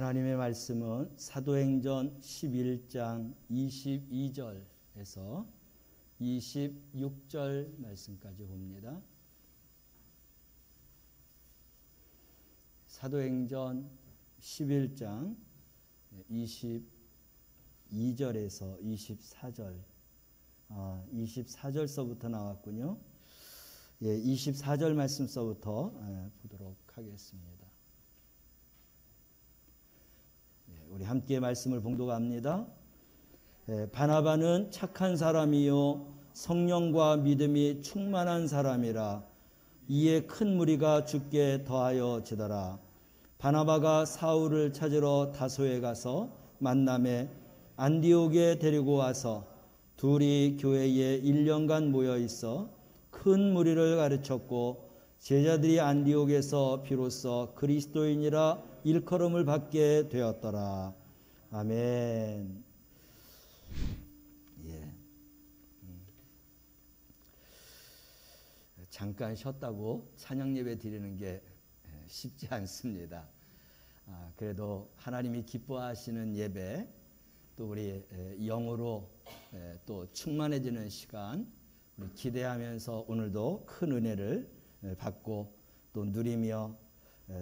하나님의 말씀은 사도행전 11장 22절에서 26절 말씀까지 봅니다. 사도행전 11장 22절에서 24절 24절서부터 나왔군요. 24절 말씀서부터 보도록 하겠습니다. 우리 함께 말씀을 봉독합니다. 바나바는 착한 사람이요 성령과 믿음이 충만한 사람이라. 이에 큰 무리가 죽게 더하여 지더라. 바나바가 사울을 찾으러 다소에 가서 만남에 안디옥에 데리고 와서 둘이 교회에 1년간 모여 있어 큰 무리를 가르쳤고, 제자들이 안디옥에서 비로소 그리스도인이라 일컬음을 받게 되었더라. 아멘. 잠깐 쉬었다고 찬양 예배 드리는 게 쉽지 않습니다. 그래도 하나님이 기뻐하시는 예배, 또 우리 영으로 또 충만해지는 시간 우리 기대하면서 오늘도 큰 은혜를 받고 또 누리며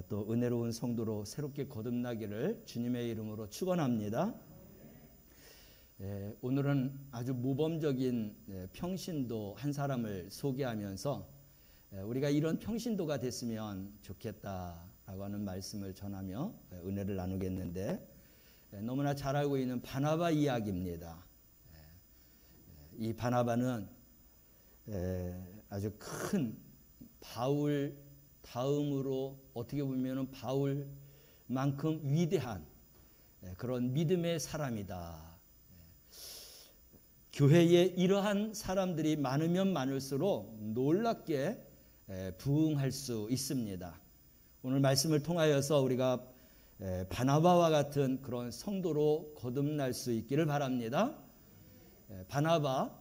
또 은혜로운 성도로 새롭게 거듭나기를 주님의 이름으로 축원합니다. 오늘은 아주 모범적인 평신도 한 사람을 소개하면서 우리가 이런 평신도가 됐으면 좋겠다라고 하는 말씀을 전하며 은혜를 나누겠는데, 너무나 잘 알고 있는 바나바 이야기입니다. 이 바나바는 아주 큰 바울 다음으로 어떻게 보면 바울만큼 위대한 그런 믿음의 사람이다. 교회에 이러한 사람들이 많으면 많을수록 놀랍게 부흥할 수 있습니다. 오늘 말씀을 통하여서 우리가 바나바와 같은 그런 성도로 거듭날 수 있기를 바랍니다. 바나바,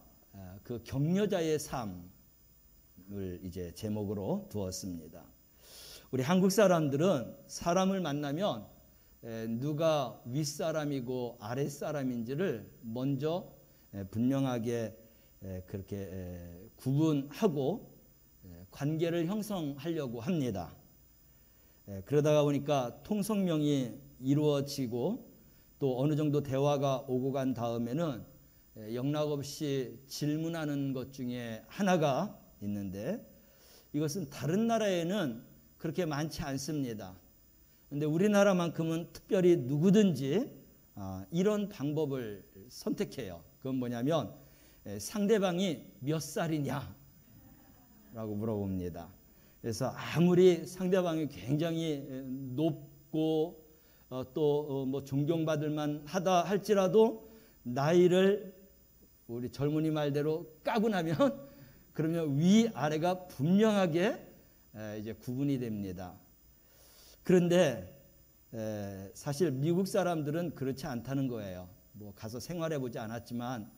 그 격려자의 삶을 이제 제목으로 두었습니다. 우리 한국 사람들은 사람을 만나면 누가 윗사람이고 아랫사람인지를 먼저 분명하게 그렇게 구분하고 관계를 형성하려고 합니다. 그러다가 보니까 통성명이 이루어지고 또 어느 정도 대화가 오고 간 다음에는 영락없이 질문하는 것 중에 하나가 있는데, 이것은 다른 나라에는 그렇게 많지 않습니다. 그런데 우리나라만큼은 특별히 누구든지 이런 방법을 선택해요. 그건 뭐냐면 상대방이 몇 살이냐 라고 물어봅니다. 그래서 아무리 상대방이 굉장히 높고 또 뭐 존경받을 만하다 할지라도 나이를 우리 젊은이 말대로 까고 나면 그러면 위아래가 분명하게 이제 구분이 됩니다. 그런데 사실 미국 사람들은 그렇지 않다는 거예요. 뭐 가서 생활해 보지 않았지만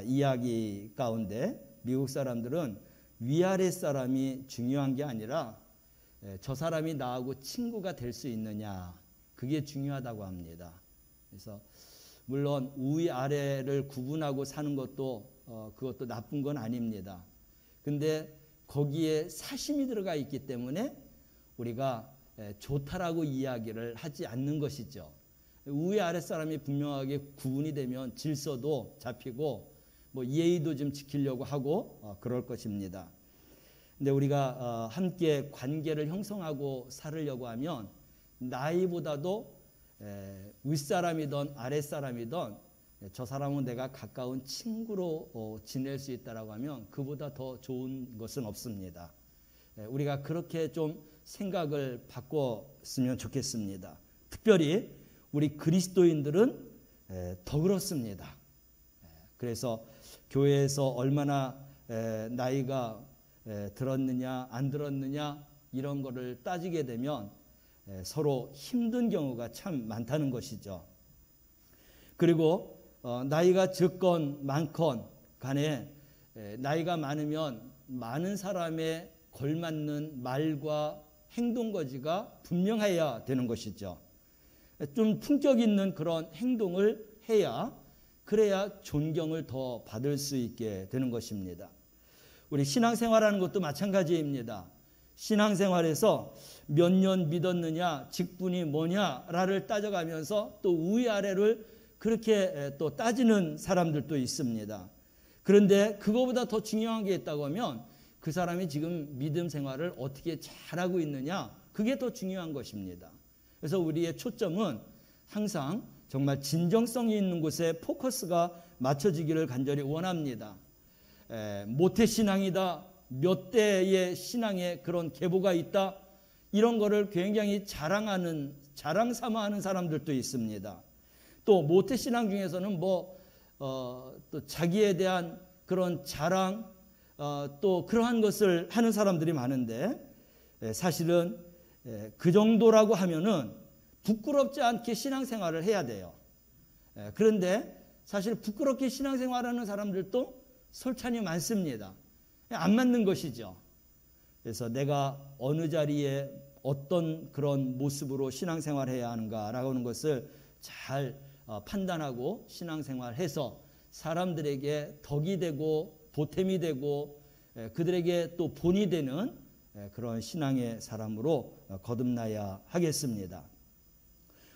이야기 가운데 미국 사람들은 위아래 사람이 중요한 게 아니라 저 사람이 나하고 친구가 될 수 있느냐, 그게 중요하다고 합니다. 그래서 물론 위아래를 구분하고 사는 것도 그것도 나쁜 건 아닙니다. 근데 거기에 사심이 들어가 있기 때문에 우리가 좋다라고 이야기를 하지 않는 것이죠. 위 아래 사람이 분명하게 구분이 되면 질서도 잡히고 뭐 예의도 좀 지키려고 하고 그럴 것입니다. 근데 우리가 함께 관계를 형성하고 살으려고 하면 나이보다도 윗사람이든 아랫사람이든 저 사람은 내가 가까운 친구로 지낼 수 있다라고 하면 그보다 더 좋은 것은 없습니다. 우리가 그렇게 좀 생각을 바꿨으면 좋겠습니다. 특별히 우리 그리스도인들은 더 그렇습니다. 그래서 교회에서 얼마나 나이가 들었느냐 안 들었느냐 이런 거를 따지게 되면 서로 힘든 경우가 참 많다는 것이죠. 그리고 나이가 적건 많건 간에 나이가 많으면 많은 사람에 걸맞는 말과 행동 거지가 분명해야 되는 것이죠. 좀 품격 있는 그런 행동을 해야, 그래야 존경을 더 받을 수 있게 되는 것입니다. 우리 신앙생활하는 것도 마찬가지입니다. 신앙생활에서 몇 년 믿었느냐, 직분이 뭐냐를 따져가면서 또 위아래를 그렇게 또 따지는 사람들도 있습니다. 그런데 그거보다 더 중요한 게 있다고 하면 그 사람이 지금 믿음 생활을 어떻게 잘하고 있느냐, 그게 더 중요한 것입니다. 그래서 우리의 초점은 항상 정말 진정성이 있는 곳에 포커스가 맞춰지기를 간절히 원합니다. 모태신앙이다, 몇 대의 신앙에 그런 계보가 있다, 이런 거를 굉장히 자랑 삼아하는 사람들도 있습니다. 또 모태신앙 중에서는 또 자기에 대한 그런 자랑, 또 그러한 것을 하는 사람들이 많은데, 사실은 그 정도라고 하면은 부끄럽지 않게 신앙생활을 해야 돼요. 그런데 사실 부끄럽게 신앙생활하는 사람들도 솔찬히 많습니다. 안 맞는 것이죠. 그래서 내가 어느 자리에 어떤 그런 모습으로 신앙생활해야 하는가라고 하는 것을 잘 판단하고 신앙생활해서 사람들에게 덕이 되고 보탬이 되고 그들에게 또 본이 되는 그런 신앙의 사람으로 거듭나야 하겠습니다.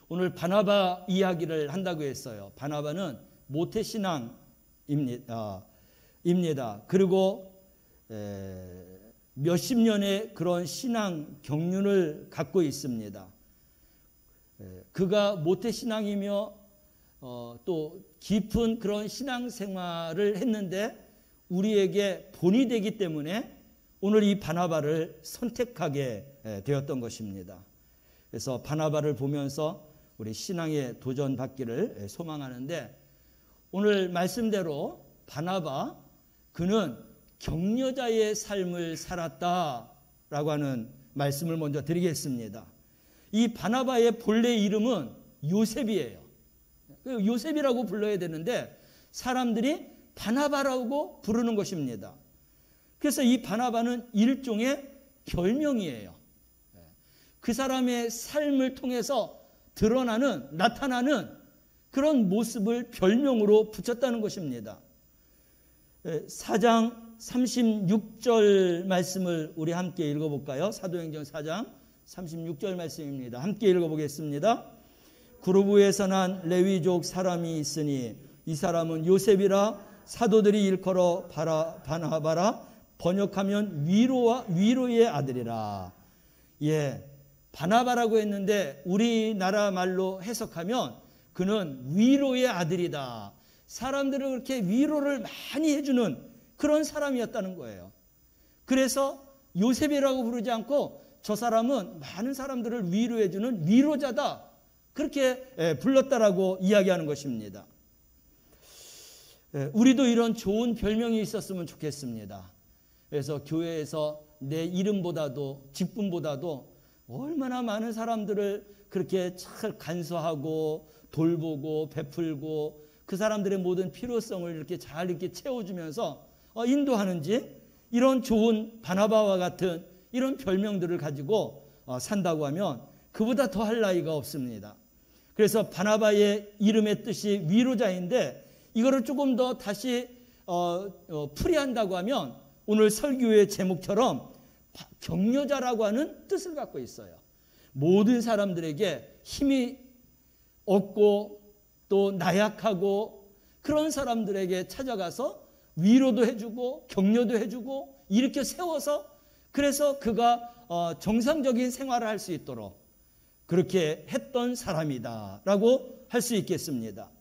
오늘 바나바 이야기를 한다고 했어요. 바나바는 모태신앙입니다. 그리고 몇십 년의 그런 신앙 경륜을 갖고 있습니다. 그가 모태신앙이며 또 깊은 그런 신앙생활을 했는데 우리에게 본이 되기 때문에 오늘 이 바나바를 선택하게 되었던 것입니다. 그래서 바나바를 보면서 우리 신앙에 도전받기를 소망하는데, 오늘 말씀대로 바나바, 그는 격려자의 삶을 살았다라고 하는 말씀을 먼저 드리겠습니다. 이 바나바의 본래 이름은 요셉이에요. 요셉이라고 불러야 되는데 사람들이 바나바라고 부르는 것입니다. 그래서 이 바나바는 일종의 별명이에요. 그 사람의 삶을 통해서 나타나는 그런 모습을 별명으로 붙였다는 것입니다. 4장 36절 말씀을 우리 함께 읽어볼까요? 사도행전 4장 36절 말씀입니다. 함께 읽어보겠습니다. 구르브에서 난 레위족 사람이 있으니 이 사람은 요셉이라 사도들이 일컬어 바나바라, 번역하면 위로의 아들이라. 바나바라고 했는데 우리나라 말로 해석하면 그는 위로의 아들이다. 사람들을 그렇게 위로를 많이 해주는 그런 사람이었다는 거예요. 그래서 요셉이라고 부르지 않고 저 사람은 많은 사람들을 위로해주는 위로자다, 그렇게 불렀다라고 이야기하는 것입니다. 우리도 이런 좋은 별명이 있었으면 좋겠습니다. 그래서 교회에서 내 이름보다도 직분보다도 얼마나 많은 사람들을 그렇게 잘 간수하고 돌보고 베풀고 그 사람들의 모든 필요성을 이렇게 잘 이렇게 채워주면서 인도하는지, 이런 좋은 바나바와 같은 이런 별명들을 가지고 산다고 하면 그보다 더 할 나위가 없습니다. 그래서 바나바의 이름의 뜻이 위로자인데, 이거를 조금 더 다시 풀이한다고 하면 오늘 설교의 제목처럼 격려자라고 하는 뜻을 갖고 있어요. 모든 사람들에게 힘이 없고 또 나약하고 그런 사람들에게 찾아가서 위로도 해주고 격려도 해주고 일으켜 세워서, 그래서 그가 정상적인 생활을 할 수 있도록 그렇게 했던 사람이다라고 할 수 있겠습니다.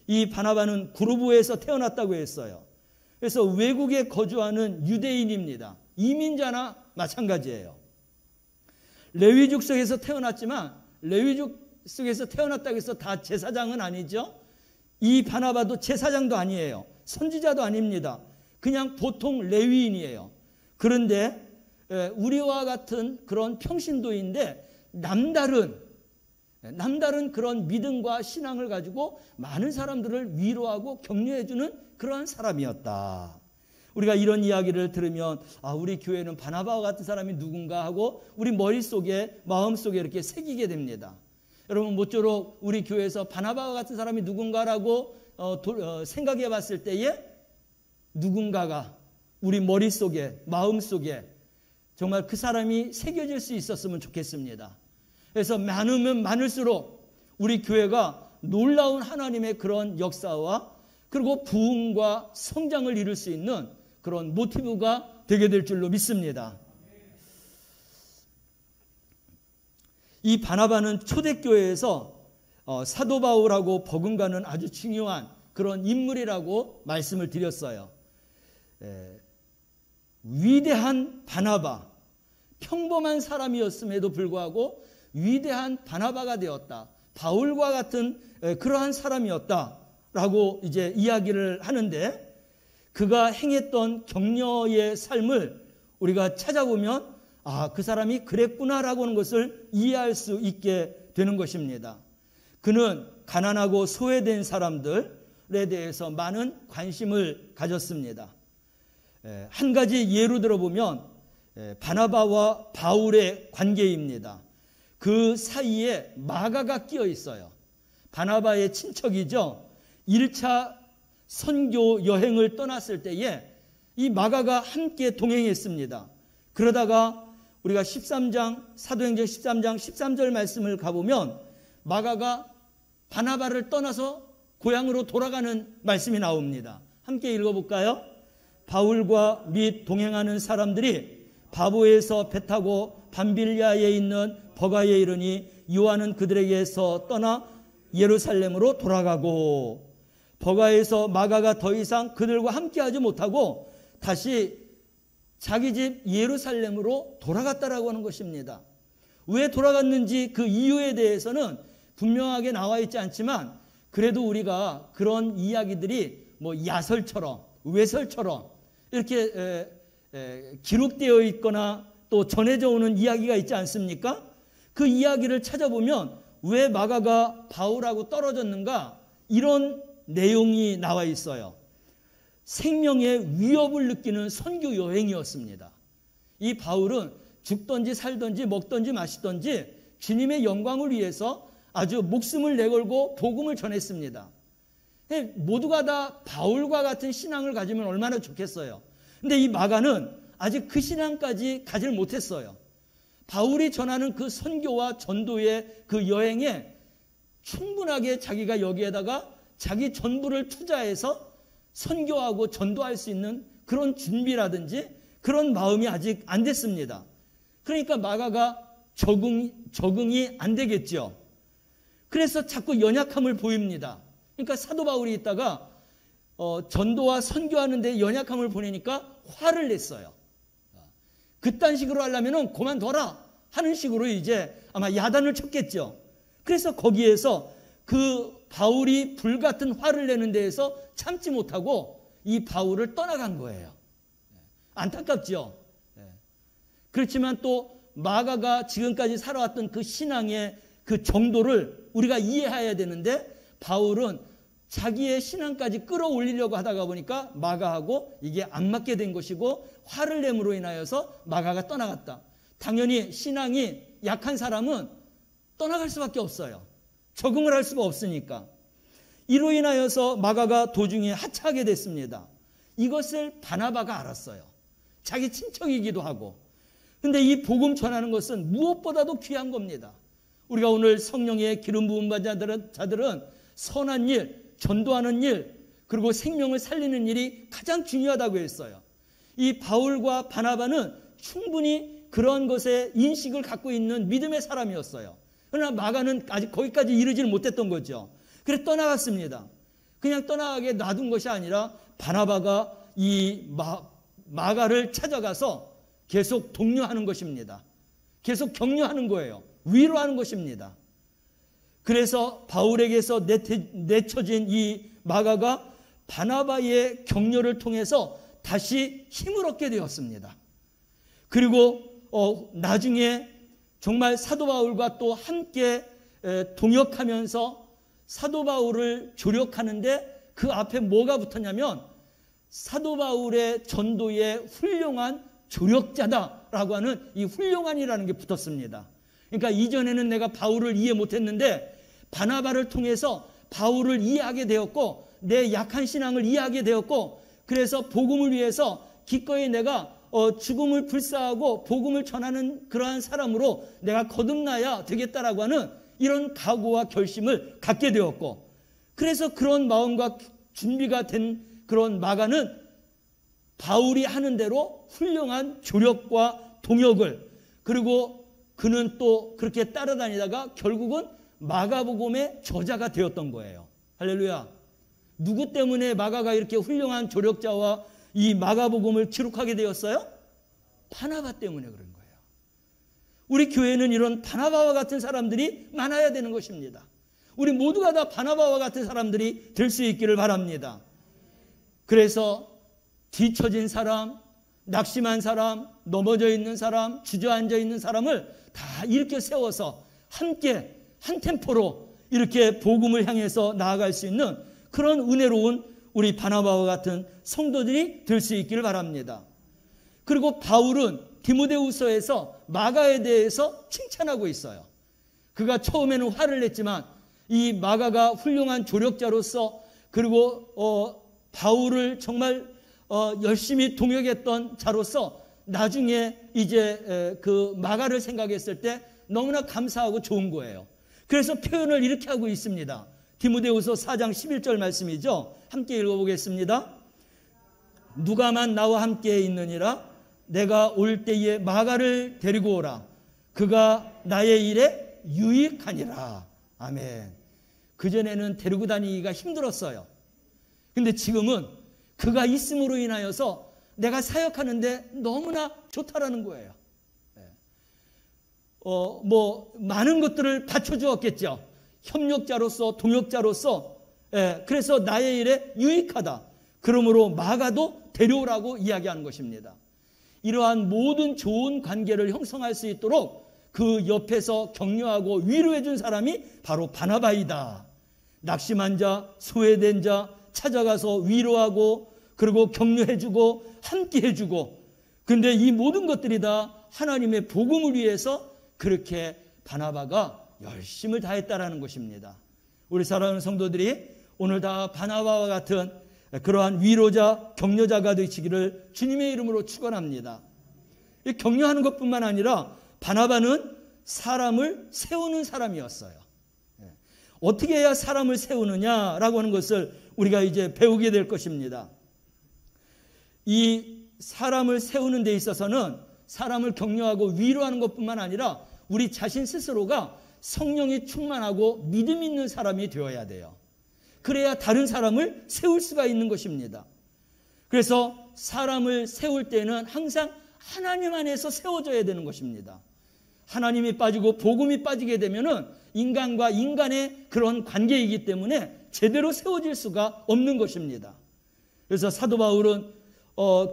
이 바나바는 구르브에서 태어났다고 했어요. 그래서 외국에 거주하는 유대인입니다. 이민자나 마찬가지예요. 레위족 속에서 태어났지만 레위족 속에서 태어났다고 해서 다 제사장은 아니죠. 이 바나바도 제사장도 아니에요. 선지자도 아닙니다. 그냥 보통 레위인이에요. 그런데 우리와 같은 그런 평신도인데 남다른 그런 믿음과 신앙을 가지고 많은 사람들을 위로하고 격려해주는 그러한 사람이었다. 우리가 이런 이야기를 들으면 우리 교회는 바나바와 같은 사람이 누군가 하고 우리 머릿속에 마음속에 이렇게 새기게 됩니다. 여러분 모쪼록 우리 교회에서 바나바와 같은 사람이 누군가라고 생각해 봤을 때에 누군가가 우리 머릿속에 마음속에 정말 그 사람이 새겨질 수 있었으면 좋겠습니다. 그래서 많으면 많을수록 우리 교회가 놀라운 하나님의 그런 역사와 그리고 부흥과 성장을 이룰 수 있는 그런 모티브가 되게 될 줄로 믿습니다. 이 바나바는 초대교회에서 사도 바울하고 버금가는 아주 중요한 그런 인물이라고 말씀을 드렸어요. 위대한 바나바, 평범한 사람이었음에도 불구하고 위대한 바나바가 되었다. 바울과 같은 그러한 사람이었다라고 이제 이야기를 하는데, 그가 행했던 격려의 삶을 우리가 찾아보면 그 사람이 그랬구나라고 하는 것을 이해할 수 있게 되는 것입니다. 그는 가난하고 소외된 사람들에 대해서 많은 관심을 가졌습니다. 한 가지 예로 들어보면 바나바와 바울의 관계입니다. 그 사이에 마가가 끼어 있어요. 바나바의 친척이죠. 1차 선교 여행을 떠났을 때에 이 마가가 함께 동행했습니다. 그러다가 우리가 13장 사도행전 13장 13절 말씀을 가보면 마가가 바나바를 떠나서 고향으로 돌아가는 말씀이 나옵니다. 함께 읽어볼까요? 바울과 및 동행하는 사람들이 바보에서 배 타고 밤빌리아에 있는 버가에 이르니 요한은 그들에게서 떠나 예루살렘으로 돌아가고, 버가에서 마가가 더 이상 그들과 함께하지 못하고 다시 자기 집 예루살렘으로 돌아갔다라고 하는 것입니다. 왜 돌아갔는지 그 이유에 대해서는 분명하게 나와 있지 않지만, 그래도 우리가 그런 이야기들이 뭐 야설처럼 외설처럼 이렇게 기록되어 있거나 또 전해져 오는 이야기가 있지 않습니까? 그 이야기를 찾아보면 왜 마가가 바울하고 떨어졌는가, 이런 내용이 나와 있어요. 생명의 위협을 느끼는 선교 여행이었습니다. 이 바울은 죽든지 살든지 먹든지 마시든지 주님의 영광을 위해서 아주 목숨을 내걸고 복음을 전했습니다. 모두가 다 바울과 같은 신앙을 가지면 얼마나 좋겠어요. 근데 이 마가는 아직 그 신앙까지 가지를 못했어요. 바울이 전하는 그 선교와 전도의 그 여행에 충분하게 자기가 여기에다가 자기 전부를 투자해서 선교하고 전도할 수 있는 그런 준비라든지 그런 마음이 아직 안 됐습니다. 그러니까 마가가 적응이 안 되겠죠. 그래서 자꾸 연약함을 보입니다. 그러니까 사도 바울이 있다가 전도와 선교하는 데 연약함을 보내니까 화를 냈어요. 그딴 식으로 하려면 그만둬라 하는 식으로 이제 아마 야단을 쳤겠죠. 그래서 거기에서 그 바울이 불같은 화를 내는 데에서 참지 못하고 이 바울을 떠나간 거예요. 안타깝죠. 그렇지만 또 마가가 지금까지 살아왔던 그 신앙의 그 정도를 우리가 이해해야 되는데, 바울은 자기의 신앙까지 끌어올리려고 하다가 보니까 마가하고 이게 안 맞게 된 것이고, 화를 내므로 인하여서 마가가 떠나갔다. 당연히 신앙이 약한 사람은 떠나갈 수밖에 없어요. 적응을 할 수가 없으니까. 이로 인하여서 마가가 도중에 하차하게 됐습니다. 이것을 바나바가 알았어요. 자기 친척이기도 하고. 근데 이 복음 전하는 것은 무엇보다도 귀한 겁니다. 우리가 오늘 성령의 기름 부음 받은 자들은 선한 일, 전도하는 일, 그리고 생명을 살리는 일이 가장 중요하다고 했어요. 이 바울과 바나바는 충분히 그런 것에 인식을 갖고 있는 믿음의 사람이었어요. 그러나 마가는 아직 거기까지 이르지를 못했던 거죠. 그래서 떠나갔습니다. 그냥 떠나가게 놔둔 것이 아니라 바나바가 이 마가를 찾아가서 계속 독려하는 것입니다. 계속 격려하는 거예요. 위로하는 것입니다. 그래서 바울에게서 내쳐진 이 마가가 바나바의 격려를 통해서 다시 힘을 얻게 되었습니다. 그리고 나중에 정말 사도 바울과 또 함께 동역하면서 사도 바울을 조력하는데 그 앞에 뭐가 붙었냐면 사도 바울의 전도의 훌륭한 조력자다라고 하는 이 훌륭한이라는 게 붙었습니다. 그러니까 이전에는 내가 바울을 이해 못했는데 바나바를 통해서 바울을 이해하게 되었고 내 약한 신앙을 이해하게 되었고 그래서 복음을 위해서 기꺼이 내가 죽음을 불사하고 복음을 전하는 그러한 사람으로 내가 거듭나야 되겠다라고 하는 이런 각오와 결심을 갖게 되었고 그래서 그런 마음과 준비가 된 그런 마가는 바울이 하는 대로 훌륭한 조력과 동역을 그리고 그는 또 그렇게 따라다니다가 결국은 마가복음의 저자가 되었던 거예요. 할렐루야. 누구 때문에 마가가 이렇게 훌륭한 조력자와 이 마가복음을 기록하게 되었어요? 바나바 때문에 그런 거예요. 우리 교회는 이런 바나바와 같은 사람들이 많아야 되는 것입니다. 우리 모두가 다 바나바와 같은 사람들이 될 수 있기를 바랍니다. 그래서 뒤처진 사람, 낙심한 사람, 넘어져 있는 사람, 주저앉아 있는 사람을 다 일으켜 세워서 함께 한 템포로 이렇게 복음을 향해서 나아갈 수 있는 그런 은혜로운 우리 바나바와 같은 성도들이 될 수 있기를 바랍니다. 그리고 바울은 디모데후서에서 마가에 대해서 칭찬하고 있어요. 그가 처음에는 화를 냈지만 이 마가가 훌륭한 조력자로서 그리고 바울을 정말 열심히 동역했던 자로서 나중에 이제 그 마가를 생각했을 때 너무나 감사하고 좋은 거예요. 그래서 표현을 이렇게 하고 있습니다. 디모데후서 4장 11절 말씀이죠. 함께 읽어보겠습니다. 누가만 나와 함께 있느니라 내가 올 때에 마가를 데리고 오라. 그가 나의 일에 유익하니라. 아멘. 그전에는 데리고 다니기가 힘들었어요. 근데 지금은 그가 있음으로 인하여서 내가 사역하는데 너무나 좋다라는 거예요. 많은 것들을 받쳐주었겠죠. 협력자로서 동역자로서 그래서 나의 일에 유익하다. 그러므로 마가도 데려오라고 이야기하는 것입니다. 이러한 모든 좋은 관계를 형성할 수 있도록 그 옆에서 격려하고 위로해 준 사람이 바로 바나바이다. 낙심한 자, 소외된 자 찾아가서 위로하고 그리고 격려해주고 함께해주고 근데 이 모든 것들이 다 하나님의 복음을 위해서 그렇게 바나바가 열심을 다했다라는 것입니다. 우리 사랑하는 성도들이 오늘 다 바나바와 같은 그러한 위로자, 격려자가 되시기를 주님의 이름으로 축원합니다. 격려하는 것뿐만 아니라 바나바는 사람을 세우는 사람이었어요. 어떻게 해야 사람을 세우느냐라고 하는 것을 우리가 이제 배우게 될 것입니다. 이 사람을 세우는 데 있어서는 사람을 격려하고 위로하는 것뿐만 아니라 우리 자신 스스로가 성령이 충만하고 믿음 있는 사람이 되어야 돼요. 그래야 다른 사람을 세울 수가 있는 것입니다. 그래서 사람을 세울 때는 항상 하나님 안에서 세워져야 되는 것입니다. 하나님이 빠지고 복음이 빠지게 되면은 인간과 인간의 그런 관계이기 때문에 제대로 세워질 수가 없는 것입니다. 그래서 사도 바울은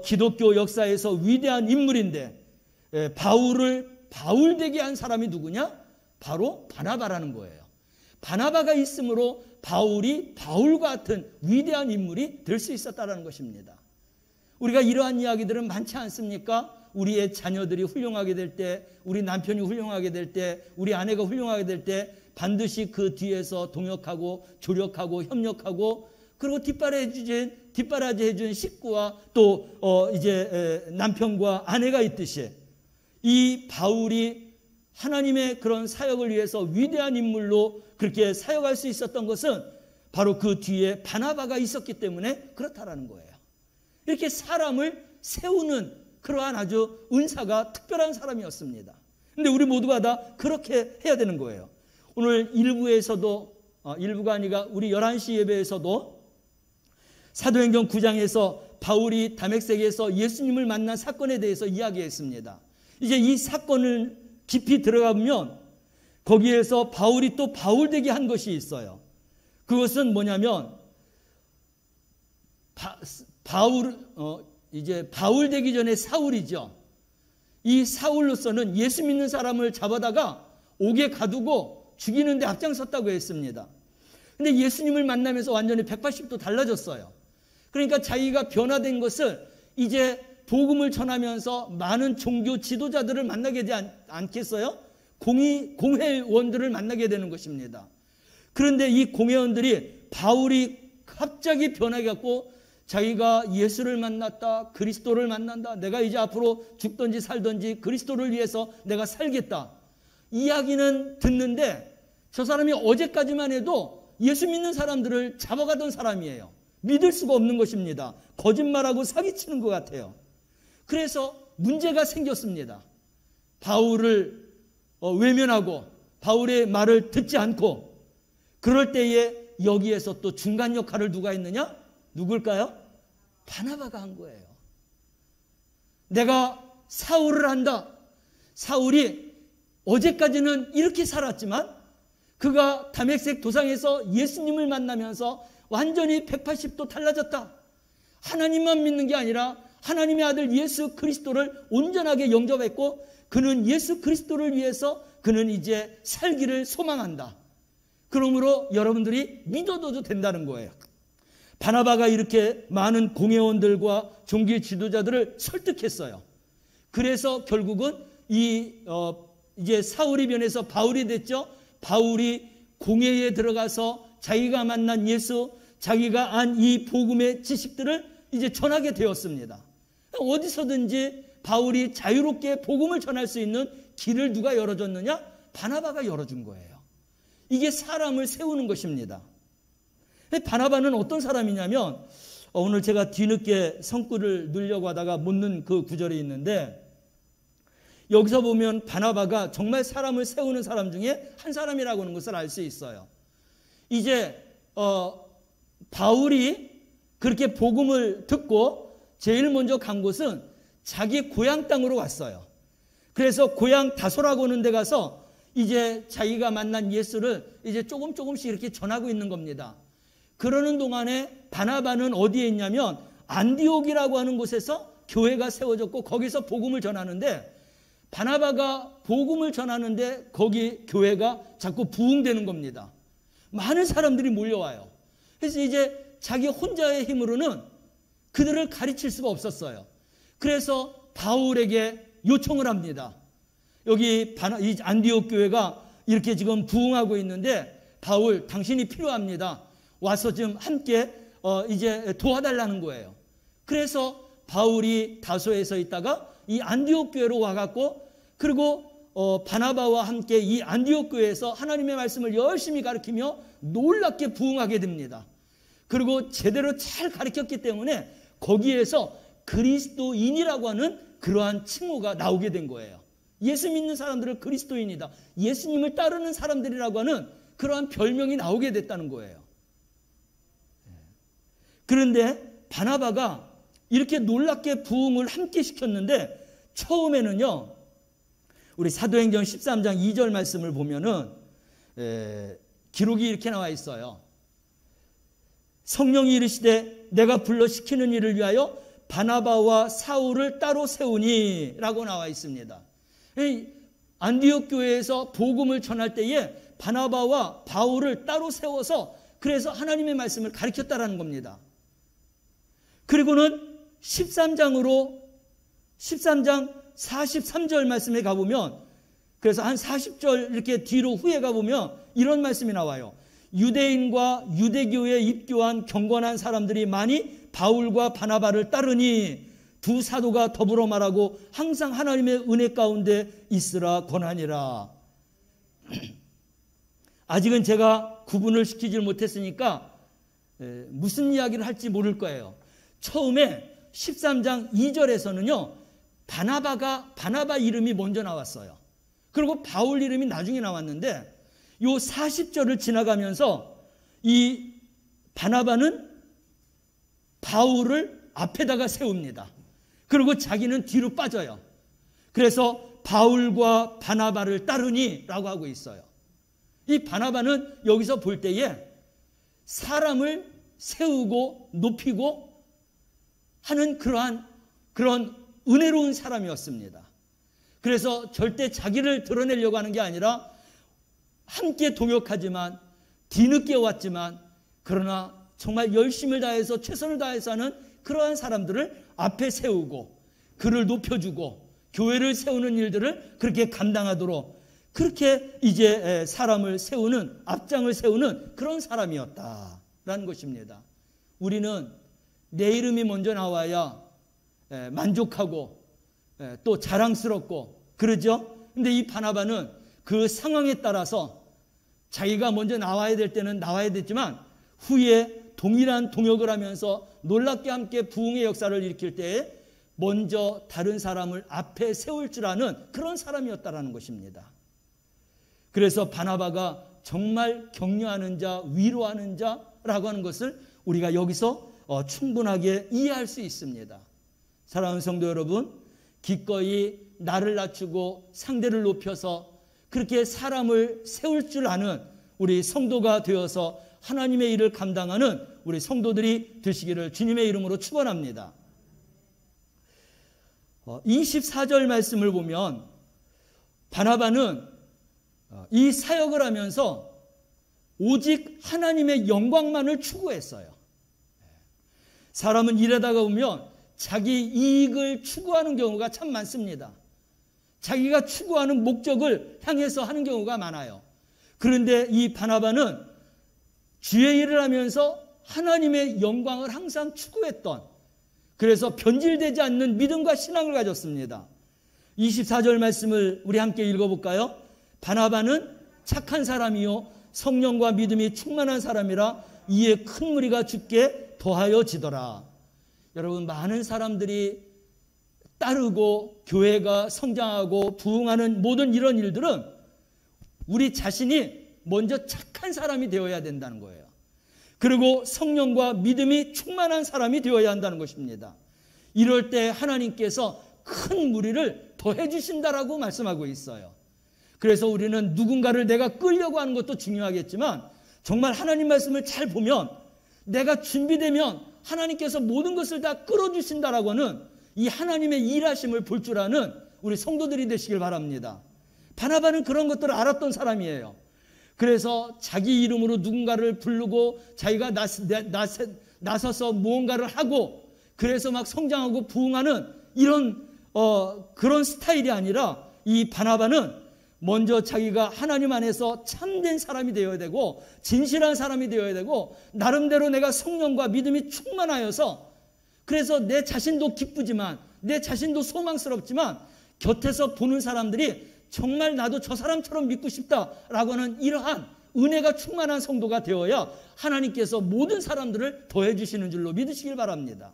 기독교 역사에서 위대한 인물인데 바울을 바울되게 한 사람이 누구냐? 바로 바나바라는 거예요. 바나바가 있으므로 바울이 바울과 같은 위대한 인물이 될 수 있었다는 것입니다. 우리가 이러한 이야기들은 많지 않습니까? 우리의 자녀들이 훌륭하게 될 때, 우리 남편이 훌륭하게 될 때, 우리 아내가 훌륭하게 될 때 반드시 그 뒤에서 동역하고 조력하고 협력하고 그리고 뒷바라지 해준 식구와 또 이제 남편과 아내가 있듯이 이 바울이 하나님의 그런 사역을 위해서 위대한 인물로 그렇게 사역할 수 있었던 것은 바로 그 뒤에 바나바가 있었기 때문에 그렇다라는 거예요. 이렇게 사람을 세우는 그러한 아주 은사가 특별한 사람이었습니다. 그런데 우리 모두가 다 그렇게 해야 되는 거예요. 오늘 일부에서도 일부가 아니라 우리 11시 예배에서도 사도행전 9장에서 바울이 다메섹에서 예수님을 만난 사건에 대해서 이야기했습니다. 이제 이 사건을 깊이 들어가면 거기에서 바울이 또 바울되게 한 것이 있어요. 그것은 뭐냐면 이제 바울 되기 전에 사울이죠. 이 사울로서는 예수 믿는 사람을 잡아다가 옥에 가두고 죽이는데 앞장섰다고 했습니다. 근데 예수님을 만나면서 완전히 180도 달라졌어요. 그러니까 자기가 변화된 것을 이제 복음을 전하면서 많은 종교 지도자들을 만나게 되지 않겠어요? 공회원들을 만나게 되는 것입니다. 그런데 이 공회원들이 바울이 갑자기 변해갖고 자기가 예수를 만났다, 그리스도를 만난다, 내가 이제 앞으로 죽든지 살든지 그리스도를 위해서 내가 살겠다, 이야기는 듣는데 저 사람이 어제까지만 해도 예수 믿는 사람들을 잡아가던 사람이에요. 믿을 수가 없는 것입니다. 거짓말하고 사기치는 것 같아요. 그래서 문제가 생겼습니다. 바울을 외면하고 바울의 말을 듣지 않고, 그럴 때에 여기에서 또 중간 역할을 누가 했느냐? 누굴까요? 바나바가 한 거예요. 내가 사울을 한다. 사울이 어제까지는 이렇게 살았지만 그가 다메섹 도상에서 예수님을 만나면서 완전히 180도 달라졌다. 하나님만 믿는 게 아니라 하나님의 아들 예수 그리스도를 온전하게 영접했고 그는 예수 그리스도를 위해서 그는 이제 살기를 소망한다. 그러므로 여러분들이 믿어도 된다는 거예요. 바나바가 이렇게 많은 공회원들과 종교 지도자들을 설득했어요. 그래서 결국은 이제 사울이 변해서 바울이 됐죠. 바울이 공회에 들어가서 자기가 만난 예수, 자기가 안 이 복음의 지식들을 이제 전하게 되었습니다. 어디서든지 바울이 자유롭게 복음을 전할 수 있는 길을 누가 열어줬느냐? 바나바가 열어준 거예요. 이게 사람을 세우는 것입니다. 바나바는 어떤 사람이냐면, 오늘 제가 뒤늦게 성구를 넣으려고 하다가 못 넣은 그 구절이 있는데, 여기서 보면 바나바가 정말 사람을 세우는 사람 중에 한 사람이라고 하는 것을 알 수 있어요. 이제 바울이 그렇게 복음을 듣고 제일 먼저 간 곳은 자기 고향 땅으로 왔어요. 그래서 고향 다소라고 하는 데 가서 이제 자기가 만난 예수를 이제 조금씩 이렇게 전하고 있는 겁니다. 그러는 동안에 바나바는 어디에 있냐면 안디옥이라고 하는 곳에서 교회가 세워졌고 거기서 복음을 전하는데, 바나바가 복음을 전하는데 거기 교회가 자꾸 부흥되는 겁니다. 많은 사람들이 몰려와요. 그래서 이제 자기 혼자의 힘으로는 그들을 가르칠 수가 없었어요. 그래서 바울에게 요청을 합니다. 여기 이 안디옥 교회가 이렇게 지금 부흥하고 있는데 바울 당신이 필요합니다. 와서 좀 함께 이제 도와달라는 거예요. 그래서 바울이 다소에서 있다가 이 안디옥 교회로 와갖고, 그리고 바나바와 함께 이 안디옥 교회에서 하나님의 말씀을 열심히 가르치며 놀랍게 부흥하게 됩니다. 그리고 제대로 잘 가르쳤기 때문에 거기에서 그리스도인이라고 하는 그러한 칭호가 나오게 된 거예요. 예수 믿는 사람들을 그리스도인이다, 예수님을 따르는 사람들이라고 하는 그러한 별명이 나오게 됐다는 거예요. 그런데 바나바가 이렇게 놀랍게 부흥을 함께 시켰는데, 처음에는요, 우리 사도행전 13장 2절 말씀을 보면은 기록이 이렇게 나와 있어요. 성령이 이르시되 내가 불러 시키는 일을 위하여 바나바와 사울을 따로 세우니 라고 나와 있습니다. 안디옥 교회에서 복음을 전할 때에 바나바와 바울을 따로 세워서 그래서 하나님의 말씀을 가르쳤다라는 겁니다. 그리고는 13장 43절 말씀에 가보면, 그래서 한 40절 이렇게 뒤로 후에 가보면 이런 말씀이 나와요. 유대인과 유대교에 입교한 경건한 사람들이 많이 바울과 바나바를 따르니 두 사도가 더불어 말하고 항상 하나님의 은혜 가운데 있으라 권하니라. 아직은 제가 구분을 시키지 못했으니까 무슨 이야기를 할지 모를 거예요. 처음에 13장 2절에서는요 바나바 이름이 먼저 나왔어요. 그리고 바울 이름이 나중에 나왔는데, 요 40절을 지나가면서 이 바나바는 바울을 앞에다가 세웁니다. 그리고 자기는 뒤로 빠져요. 그래서 바울과 바나바를 따르니 라고 하고 있어요. 이 바나바는 여기서 볼 때에 사람을 세우고 높이고 하는 그런 은혜로운 사람이었습니다. 그래서 절대 자기를 드러내려고 하는 게 아니라 함께 동역하지만 뒤늦게 왔지만 그러나 정말 열심을 다해서 최선을 다해서 하는 그러한 사람들을 앞에 세우고 그를 높여주고 교회를 세우는 일들을 그렇게 감당하도록 그렇게 이제 사람을 세우는, 앞장을 세우는 그런 사람이었다라는 것입니다. 우리는 내 이름이 먼저 나와야 만족하고 또 자랑스럽고 그러죠. 근데 이 바나바는 그 상황에 따라서 자기가 먼저 나와야 될 때는 나와야 됐지만 후에 동일한 동역을 하면서 놀랍게 함께 부흥의 역사를 일으킬 때에 먼저 다른 사람을 앞에 세울 줄 아는 그런 사람이었다라는 것입니다. 그래서 바나바가 정말 격려하는 자, 위로하는 자라고 하는 것을 우리가 여기서 충분하게 이해할 수 있습니다. 사랑하는 성도 여러분, 기꺼이 나를 낮추고 상대를 높여서 그렇게 사람을 세울 줄 아는 우리 성도가 되어서 하나님의 일을 감당하는 우리 성도들이 되시기를 주님의 이름으로 축원합니다. 24절 말씀을 보면 바나바는 이 사역을 하면서 오직 하나님의 영광만을 추구했어요. 사람은 일하다가 보면 자기 이익을 추구하는 경우가 참 많습니다. 자기가 추구하는 목적을 향해서 하는 경우가 많아요. 그런데 이 바나바는 주의 일을 하면서 하나님의 영광을 항상 추구했던, 그래서 변질되지 않는 믿음과 신앙을 가졌습니다. 24절 말씀을 우리 함께 읽어볼까요? 바나바는 착한 사람이요 성령과 믿음이 충만한 사람이라 이에 큰 무리가 주께 더하여지더라. 여러분, 많은 사람들이 따르고 교회가 성장하고 부흥하는 모든 이런 일들은 우리 자신이 먼저 착한 사람이 되어야 된다는 거예요. 그리고 성령과 믿음이 충만한 사람이 되어야 한다는 것입니다. 이럴 때 하나님께서 큰 무리를 더해 주신다라고 말씀하고 있어요. 그래서 우리는 누군가를 내가 끌려고 하는 것도 중요하겠지만 정말 하나님 말씀을 잘 보면 내가 준비되면 하나님께서 모든 것을 다 끌어주신다라고 하는 이 하나님의 일하심을 볼 줄 아는 우리 성도들이 되시길 바랍니다. 바나바는 그런 것들을 알았던 사람이에요. 그래서 자기 이름으로 누군가를 부르고 자기가 나서서 무언가를 하고 그래서 막 성장하고 부흥하는 이런 그런 스타일이 아니라 이 바나바는 먼저 자기가 하나님 안에서 참된 사람이 되어야 되고 진실한 사람이 되어야 되고 나름대로 내가 성령과 믿음이 충만하여서 그래서 내 자신도 기쁘지만 내 자신도 소망스럽지만 곁에서 보는 사람들이 정말 나도 저 사람처럼 믿고 싶다라고 하는 이러한 은혜가 충만한 성도가 되어야 하나님께서 모든 사람들을 더해 주시는 줄로 믿으시길 바랍니다.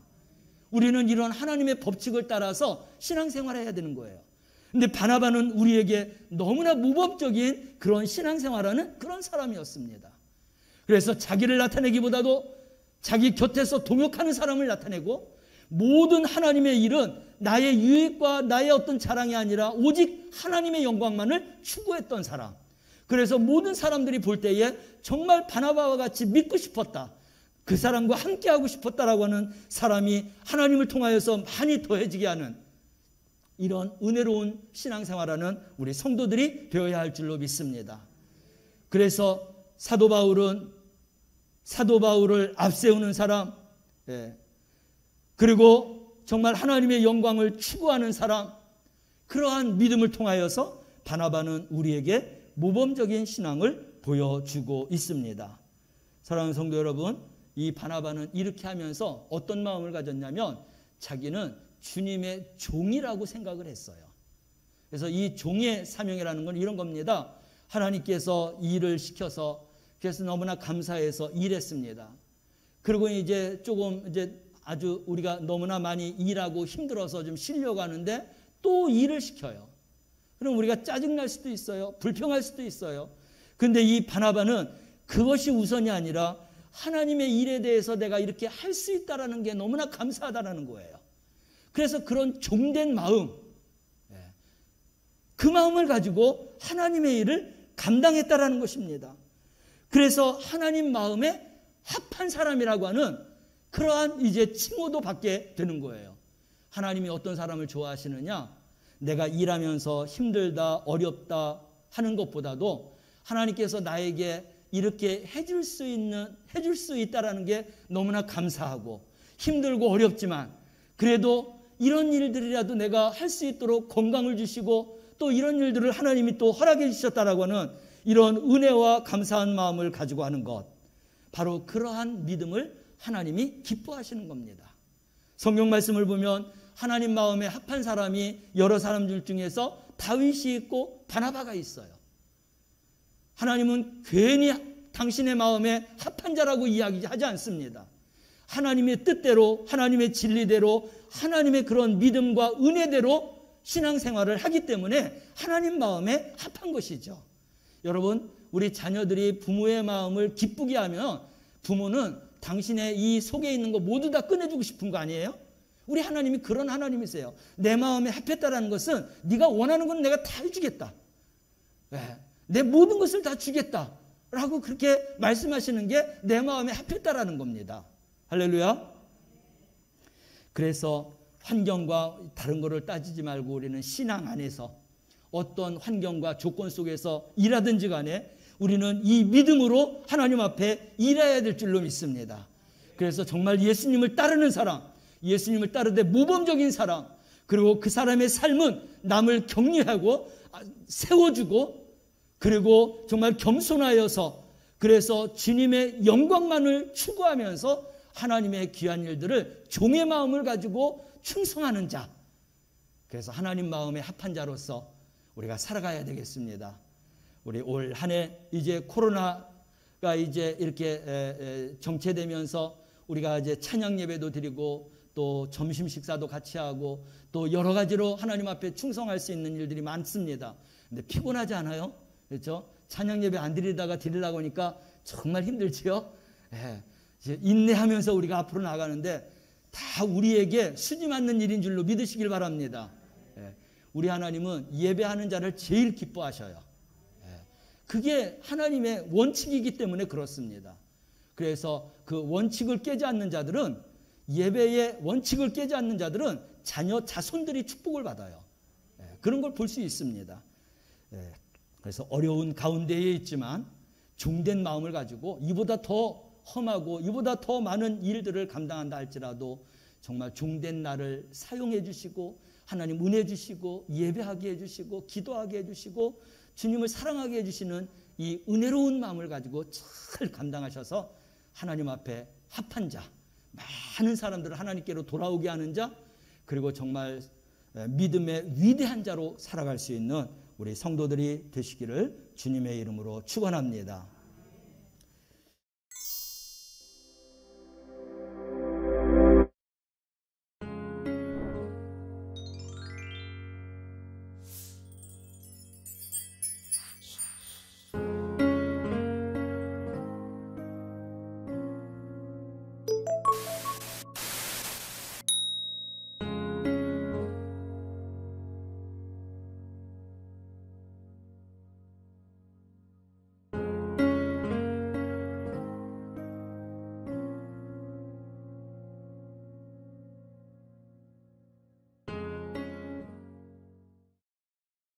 우리는 이런 하나님의 법칙을 따라서 신앙생활을 해야 되는 거예요. 근데 바나바는 우리에게 너무나 모범적인 그런 신앙생활하는 그런 사람이었습니다. 그래서 자기를 나타내기보다도 자기 곁에서 동역하는 사람을 나타내고 모든 하나님의 일은 나의 유익과 나의 어떤 자랑이 아니라 오직 하나님의 영광만을 추구했던 사람. 그래서 모든 사람들이 볼 때에 정말 바나바와 같이 믿고 싶었다. 그 사람과 함께하고 싶었다라고 하는 사람이 하나님을 통하여서 많이 더해지게 하는 이런 은혜로운 신앙생활하는 우리 성도들이 되어야 할 줄로 믿습니다. 그래서 사도 바울을 앞세우는 사람, 그리고 정말 하나님의 영광을 추구하는 사람, 그러한 믿음을 통하여서 바나바는 우리에게 모범적인 신앙을 보여주고 있습니다. 사랑하는 성도 여러분, 이 바나바는 이렇게 하면서 어떤 마음을 가졌냐면 자기는 주님의 종이라고 생각을 했어요. 그래서 이 종의 사명이라는 건 이런 겁니다. 하나님께서 일을 시켜서 그래서 너무나 감사해서 일했습니다. 그리고 이제 조금 이제 아주 우리가 너무나 많이 일하고 힘들어서 좀 쉬려고 하는데 또 일을 시켜요. 그럼 우리가 짜증날 수도 있어요. 불평할 수도 있어요. 근데 이 바나바는 그것이 우선이 아니라 하나님의 일에 대해서 내가 이렇게 할 수 있다라는 게 너무나 감사하다라는 거예요. 그래서 그런 종된 마음, 그 마음을 가지고 하나님의 일을 감당했다라는 것입니다. 그래서 하나님 마음에 합한 사람이라고 하는 그러한 이제 칭호도 받게 되는 거예요. 하나님이 어떤 사람을 좋아하시느냐? 내가 일하면서 힘들다, 어렵다 하는 것보다도 하나님께서 나에게 이렇게 해줄 수 있다라는 게 너무나 감사하고 힘들고 어렵지만 그래도 이런 일들이라도 내가 할 수 있도록 건강을 주시고 또 이런 일들을 하나님이 또 허락해 주셨다라고 하는 이런 은혜와 감사한 마음을 가지고 하는 것, 바로 그러한 믿음을 하나님이 기뻐하시는 겁니다. 성경 말씀을 보면 하나님 마음에 합한 사람이 여러 사람들 중에서 다윗이 있고 바나바가 있어요. 하나님은 괜히 당신의 마음에 합한 자라고 이야기하지 않습니다. 하나님의 뜻대로, 하나님의 진리대로, 하나님의 그런 믿음과 은혜대로 신앙생활을 하기 때문에 하나님 마음에 합한 것이죠. 여러분, 우리 자녀들이 부모의 마음을 기쁘게 하면 부모는 당신의 이 속에 있는 거 모두 다 꺼내주고 싶은 거 아니에요? 우리 하나님이 그런 하나님이세요. 내 마음에 합했다라는 것은 네가 원하는 건 내가 다 해주겠다. 내 모든 것을 다 주겠다. 라고 그렇게 말씀하시는 게 내 마음에 합했다라는 겁니다. 할렐루야. 그래서 환경과 다른 거를 따지지 말고 우리는 신앙 안에서 어떤 환경과 조건 속에서 일하든지 간에 우리는 이 믿음으로 하나님 앞에 일해야 될 줄로 믿습니다. 그래서 정말 예수님을 따르는 사람, 예수님을 따르되 모범적인 사람, 그리고 그 사람의 삶은 남을 격려하고 세워주고, 그리고 정말 겸손하여서 그래서 주님의 영광만을 추구하면서 하나님의 귀한 일들을 종의 마음을 가지고 충성하는 자, 그래서 하나님 마음에 합한 자로서 우리가 살아가야 되겠습니다. 우리 올 한 해 이제 코로나가 이제 이렇게 정체되면서 우리가 이제 찬양 예배도 드리고 또 점심 식사도 같이 하고 또 여러 가지로 하나님 앞에 충성할 수 있는 일들이 많습니다. 근데 피곤하지 않아요? 그렇죠? 찬양 예배 안 드리려고 하니까 정말 힘들지요? 예. 인내하면서 우리가 앞으로 나가는데 다 우리에게 수지 맞는 일인 줄로 믿으시길 바랍니다. 예. 우리 하나님은 예배하는 자를 제일 기뻐하셔요. 예. 그게 하나님의 원칙이기 때문에 그렇습니다. 그래서 그 원칙을 깨지 않는 자들은, 예배의 원칙을 깨지 않는 자들은 자손들이 축복을 받아요. 예. 그런 걸 볼 수 있습니다. 예. 그래서 어려운 가운데에 있지만 종된 마음을 가지고 이보다 더 험하고 이보다 더 많은 일들을 감당한다 할지라도 정말 종된 나를 사용해 주시고 하나님 은혜 주시고 예배하게 해주시고 기도하게 해주시고 주님을 사랑하게 해주시는 이 은혜로운 마음을 가지고 잘 감당하셔서 하나님 앞에 합한 자, 많은 사람들을 하나님께로 돌아오게 하는 자, 그리고 정말 믿음의 위대한 자로 살아갈 수 있는 우리 성도들이 되시기를 주님의 이름으로 축원합니다.